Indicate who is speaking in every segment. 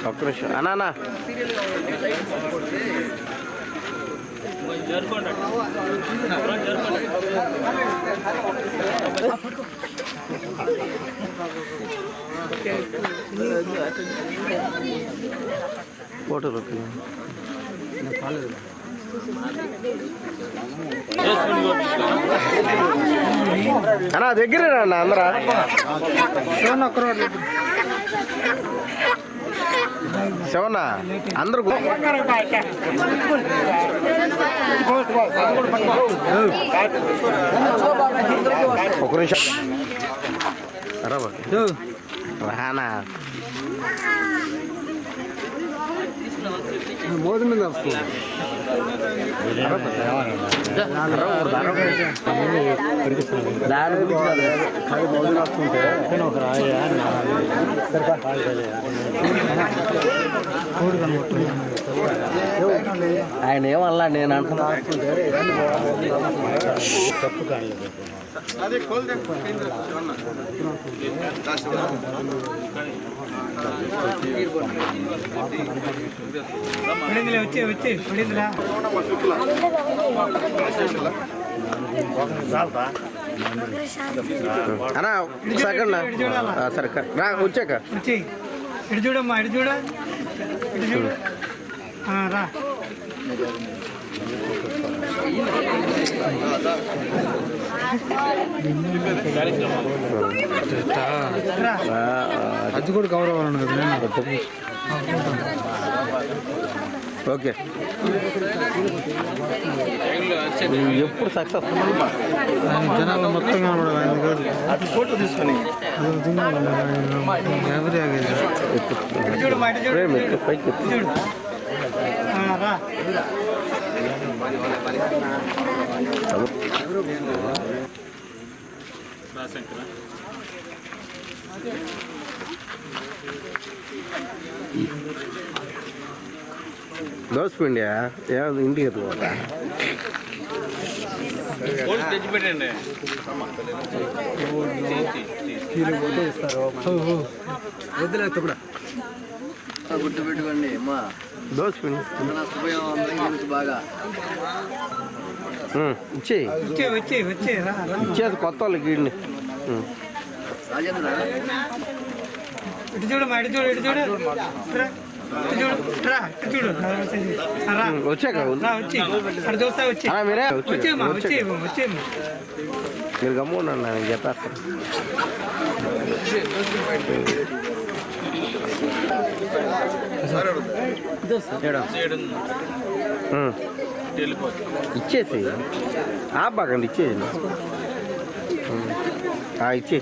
Speaker 1: ఒక్క నిమిషం అన్నా ఫోటో అన్నా దగ్గర అందరా శివన్న అందరు ఒక నిమిషం రానా మోది మీద వస్తుంది దాని గురించి వస్తుంటే ఆయన ఏమల్లా నేను అంటున్నా తప్పు కానీ
Speaker 2: వచ్చి
Speaker 1: అన్నా సెకండ్ సరే రా వచ్చాక
Speaker 2: ఇటు చూడమ్మా ఇటు చూడ ఇటు చూడు రా
Speaker 1: అది కూడా గౌరవం ఓకే ఎప్పుడు సక్సెస్
Speaker 2: జనాలు మొత్తం ఫోటో తీసుకొని
Speaker 1: పైకి దోసిపోయిండియా ఇంటికి ఎత్తుకోవాలా
Speaker 3: తెచ్చిపెట్టండి
Speaker 1: వద్దులే కూడా
Speaker 4: గుర్తు పెట్టుకోండి అమ్మా
Speaker 1: దోసిపోయింది
Speaker 4: బాగా
Speaker 1: ఇచ్చేది కొత్త వాళ్ళకి వీడిని
Speaker 4: రాజేంద్ర
Speaker 2: ఇటు చూడమ్మా ఇటు చూడు ఇటు చూడు చూడు
Speaker 1: వచ్చాక
Speaker 2: వచ్చి అక్కడ చూస్తా వచ్చి
Speaker 1: మీరే
Speaker 2: వచ్చేమ్మా వచ్చేమ్మా
Speaker 1: మీరు గమ్మున్నా నేను చెప్పేస్తాను ఇచ్చేసి ఆపాకండి ఇచ్చేసి ఇచ్చే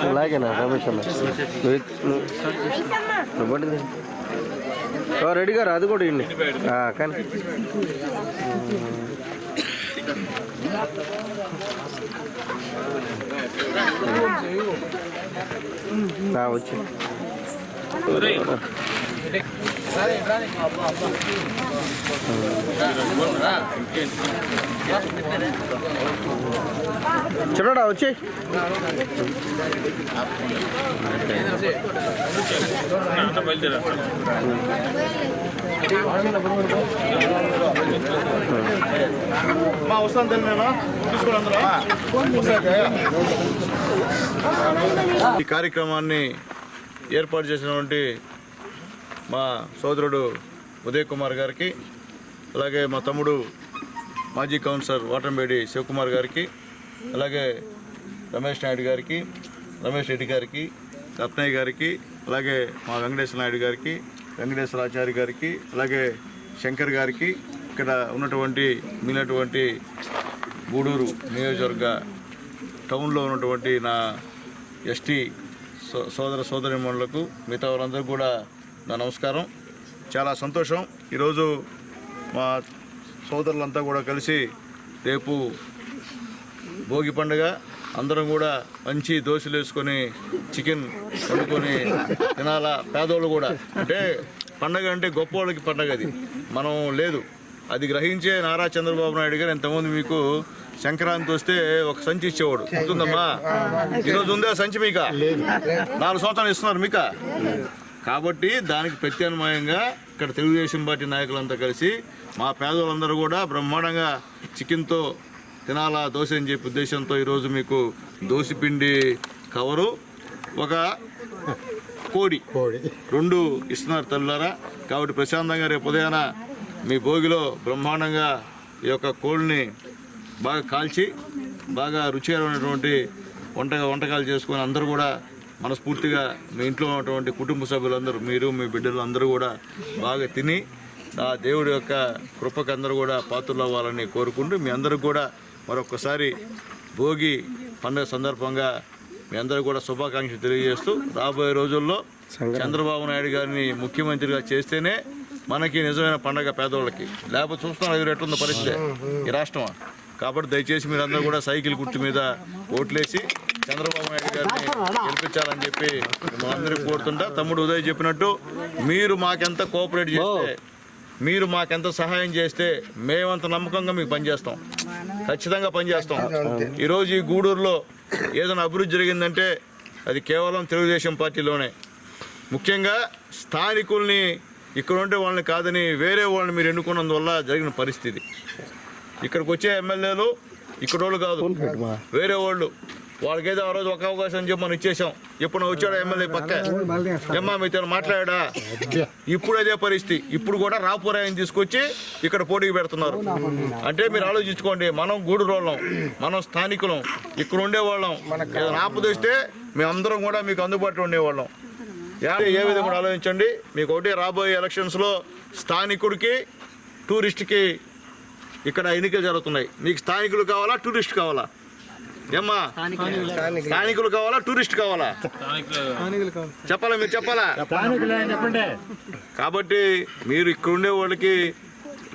Speaker 1: అలాగేనా రమేష్ అన్న రెడీ గారు అది కూడా ఇవ్వండి కానీ వచ్చి చూడడా వచ్చి
Speaker 5: ఈ కార్యక్రమాన్ని ఏర్పాటు చేసినటువంటి మా సోదరుడు ఉదయ్ కుమార్ గారికి, అలాగే మా తమ్ముడు మాజీ కౌన్సిలర్ వాటంబేడి శివకుమార్ గారికి, అలాగే రమేష్ నాయుడు గారికి, రమేష్ రెడ్డి గారికి, రత్నయ్య గారికి, అలాగే మా వెంకటేశ్వర నాయుడు గారికి, వెంకటేశ్వరాచారి గారికి, అలాగే శంకర్ గారికి, ఇక్కడ ఉన్నటువంటి మిగిలినటువంటి గూడూరు నియోజకవర్గ టౌన్లో ఉన్నటువంటి నా ఎస్టీ సోదర సోదరీమణులకు, మిగతా వారందరూ కూడా నా నమస్కారం. చాలా సంతోషం. ఈరోజు మా సోదరులంతా కూడా కలిసి రేపు భోగి పండుగ, అందరం కూడా మంచి దోశలు వేసుకొని చికెన్ వండుకొని తినాలా. పేదోళ్ళు కూడా అంటే పండగ అంటే గొప్ప వాళ్ళకి పండగ, అది మనం లేదు. అది గ్రహించే నారా చంద్రబాబు నాయుడు గారు ఇంతకుముందు మీకు సంక్రాంతి వస్తే ఒక సంచి ఇచ్చేవాడు, గుర్తుందమ్మా? ఈరోజు ఉందా సంచి? మీక 4 సంవత్సరాలు ఇస్తున్నారు మీక. కాబట్టి దానికి ప్రత్యామ్నాయంగా ఇక్కడ తెలుగుదేశం పార్టీ నాయకులంతా కలిసి మా పేదవాళ్ళందరూ కూడా బ్రహ్మాండంగా చికెన్తో తినాలా దోశ అని చెప్పి ఉద్దేశంతో ఈరోజు మీకు దోశపిండి కవరు, ఒక కోడి 2 ఇస్తున్నారు తల్లులారా. కాబట్టి ప్రశాంతంగా రేపు ఉదయాన మీ భోగిలో బ్రహ్మాండంగా ఈ యొక్క కోడిని బాగా కాల్చి బాగా రుచికరమైనటువంటి వంటకాలు చేసుకొని అందరూ కూడా మనస్ఫూర్తిగా మీ ఇంట్లో ఉన్నటువంటి కుటుంబ సభ్యులందరూ, మీరు మీ బిడ్డలు అందరూ కూడా బాగా తిని ఆ దేవుడి యొక్క కృపకు అందరూ కూడా పాత్రలు అవ్వాలని కోరుకుంటూ మీ అందరికి కూడా మరొకసారి భోగి పండుగ సందర్భంగా మీ అందరూ కూడా శుభాకాంక్షలు తెలియజేస్తూ రాబోయే రోజుల్లో చంద్రబాబు నాయుడు గారిని ముఖ్యమంత్రిగా చేస్తేనే మనకి నిజమైన పండగ పేదవాళ్ళకి. లేకపోతే చూస్తున్నారు ఎట్లుందో పరిస్థితి ఈ రాష్ట్రం. కాబట్టి దయచేసి మీరందరూ కూడా సైకిల్ గుర్తు మీద ఓట్లేసి చంద్రబాబు నాయుడు గారిని గెలిపించాలని చెప్పి మిమ్మల్ని అందరికీ కోరుతుంటా. తమ్ముడు ఉదయ్ చెప్పినట్టు మీరు మాకెంత కోఆపరేట్ చేస్తే, మీరు మాకెంత సహాయం చేస్తే మేమంత నమ్మకంగా మీకు పనిచేస్తాం, ఖచ్చితంగా పనిచేస్తాం. ఈరోజు ఈ గూడూరులో ఏదైనా అభివృద్ధి జరిగిందంటే అది కేవలం తెలుగుదేశం పార్టీలోనే. ముఖ్యంగా స్థానికుల్ని, ఇక్కడ ఉండే వాళ్ళని కాదని వేరే వాళ్ళని మీరు ఎన్నుకున్నందువల్ల జరిగిన పరిస్థితి. ఇక్కడికి వచ్చే ఎమ్మెల్యేలు ఇక్కడ వాళ్ళు కాదు, వేరే వాళ్ళు. వాళ్ళకేదో ఆ రోజు ఒక అవకాశం చెప్పి మనం ఇచ్చేసాం. ఎప్పుడు వచ్చాడా ఎమ్మెల్యే పక్క ఏమ్మా మీతో మాట్లాడా? ఇప్పుడు అదే పరిస్థితి. ఇప్పుడు కూడా రాపురాయని తీసుకొచ్చి ఇక్కడ పోటీకి పెడుతున్నారు. అంటే మీరు ఆలోచించుకోండి, మనం గూడూరు వాళ్ళం, మనం స్థానికులం, ఇక్కడ ఉండేవాళ్ళం. ఏదైనా ఆపదొస్తే మేమందరం కూడా మీకు అందుబాటులో ఉండేవాళ్ళం. ఏ విధంగా కూడా ఆలోచించండి. మీకు ఒకటి, రాబోయే ఎలక్షన్స్లో స్థానికుడికి టూరిస్ట్కి ఇక్కడ ఎన్నికలు జరుగుతున్నాయి. మీకు స్థానికులు కావాలా, టూరిస్ట్ కావాలా? ఏమ్మా, స్థానికులు కావాలా, టూరిస్ట్ కావాలా? చెప్పాలా? మీరు చెప్పాలా? కాబట్టి మీరు ఇక్కడ ఉండే వాళ్ళకి,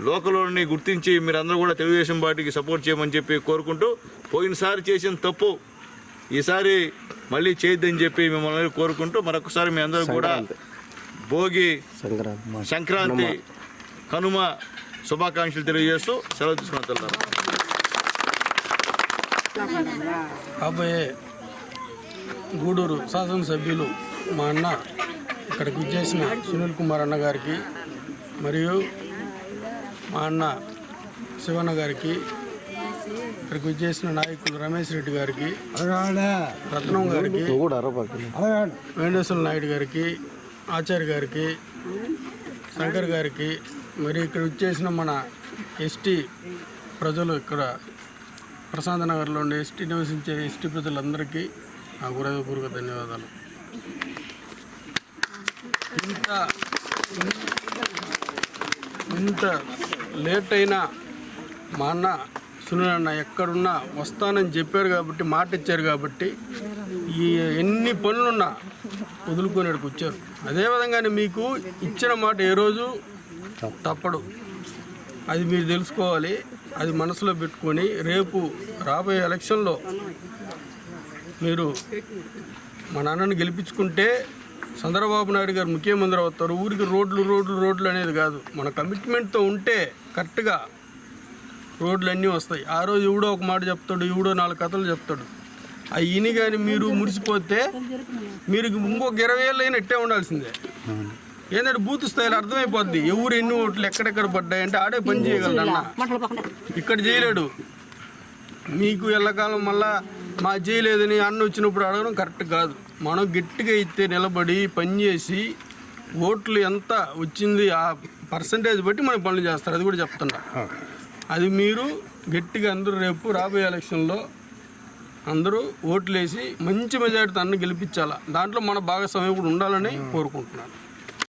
Speaker 5: లోకల్ వాళ్ళని గుర్తించి మీరందరూ కూడా తెలుగుదేశం పార్టీకి సపోర్ట్ చేయమని చెప్పి కోరుకుంటూ, పోయినసారి చేసిన తప్పు ఈసారి మళ్ళీ చేయొద్దని చెప్పి మిమ్మల్ని కోరుకుంటూ మరొకసారి మీ అందరూ కూడా భోగి, సంక్రాంతి, కనుమ శుభాకాంక్షలు తెలియజేస్తూ సెలవు తీసుకుని
Speaker 2: కాబోయే గూడూరు శాసనసభ్యులు మా అన్న ఇక్కడికి విచ్చేసిన సునీల్ కుమార్ అన్న గారికి, మరియు మా అన్న శివన్న గారికి, ఇక్కడికి విచ్చేసిన నాయకులు రమేష్ రెడ్డి గారికి, రత్నం గారికి, వేణేశ్వర నాయుడు గారికి, ఆచార్య గారికి, శంకర్ గారికి, మరి ఇక్కడ విచ్చేసిన మన ఎస్టీ ప్రజలు, ఇక్కడ ప్రశాంత్ నగర్లో ఉండే ఎస్టీ నివసించే ఎస్టీ ప్రజలందరికీ నా హృదయపూర్వక ధన్యవాదాలు. ఇంత లేట్ అయినా మా అన్న సునీల్ అన్న ఎక్కడున్నా వస్తానని చెప్పారు కాబట్టి, మాట ఇచ్చారు కాబట్టి, ఈ ఎన్ని పనులున్నా వదులుకునేటికి వచ్చారు. అదేవిధంగానే మీకు ఇచ్చిన మాట ఏ రోజు తప్పడు, అది మీరు తెలుసుకోవాలి. అది మనసులో పెట్టుకొని రేపు రాబోయే ఎలక్షన్లో మీరు మా నాన్నని గెలిపించుకుంటే చంద్రబాబు నాయుడు గారు ముఖ్యమంత్రి అవుతారు. ఊరికి రోడ్లు అనేది కాదు, మన కమిట్మెంట్తో ఉంటే కరెక్ట్గా రోడ్లు అన్నీ వస్తాయి. ఆ రోజు ఎవడో ఒక మాట చెప్తాడు, ఎవడో 4 కథలు చెప్తాడు. అవి ఇని కానీ మీరు మురిసిపోతే మీరు ఇంకొక 20 ఏళ్ళైనా ఇట్టే ఉండాల్సిందే. ఏంటంటే బూత్ స్థాయిలో అర్థమైపోద్ది ఎవరు ఎన్ని ఓట్లు ఎక్కడెక్కడ పడ్డాయంటే ఆడే పని చేయగలడు అన్న, ఇక్కడ చేయలేడు. మీకు ఎల్లకాలం మళ్ళా మా చేయలేదని అన్న వచ్చినప్పుడు అడగడం కరెక్ట్ కాదు. మనం గట్టిగా అయితే నిలబడి పనిచేసి ఓట్లు ఎంత వచ్చింది ఆ పర్సంటేజ్ బట్టి మనం పనులు చేస్తారు. అది కూడా చెప్తున్నా. అది మీరు గట్టిగా అందరూ రేపు రాబోయే ఎలక్షన్లో అందరూ ఓట్లు వేసి మంచి మెజారిటీతో అన్న గెలిపించాలా. దాంట్లో మన భాగస్వామ్యం కూడా ఉండాలని కోరుకుంటున్నాను.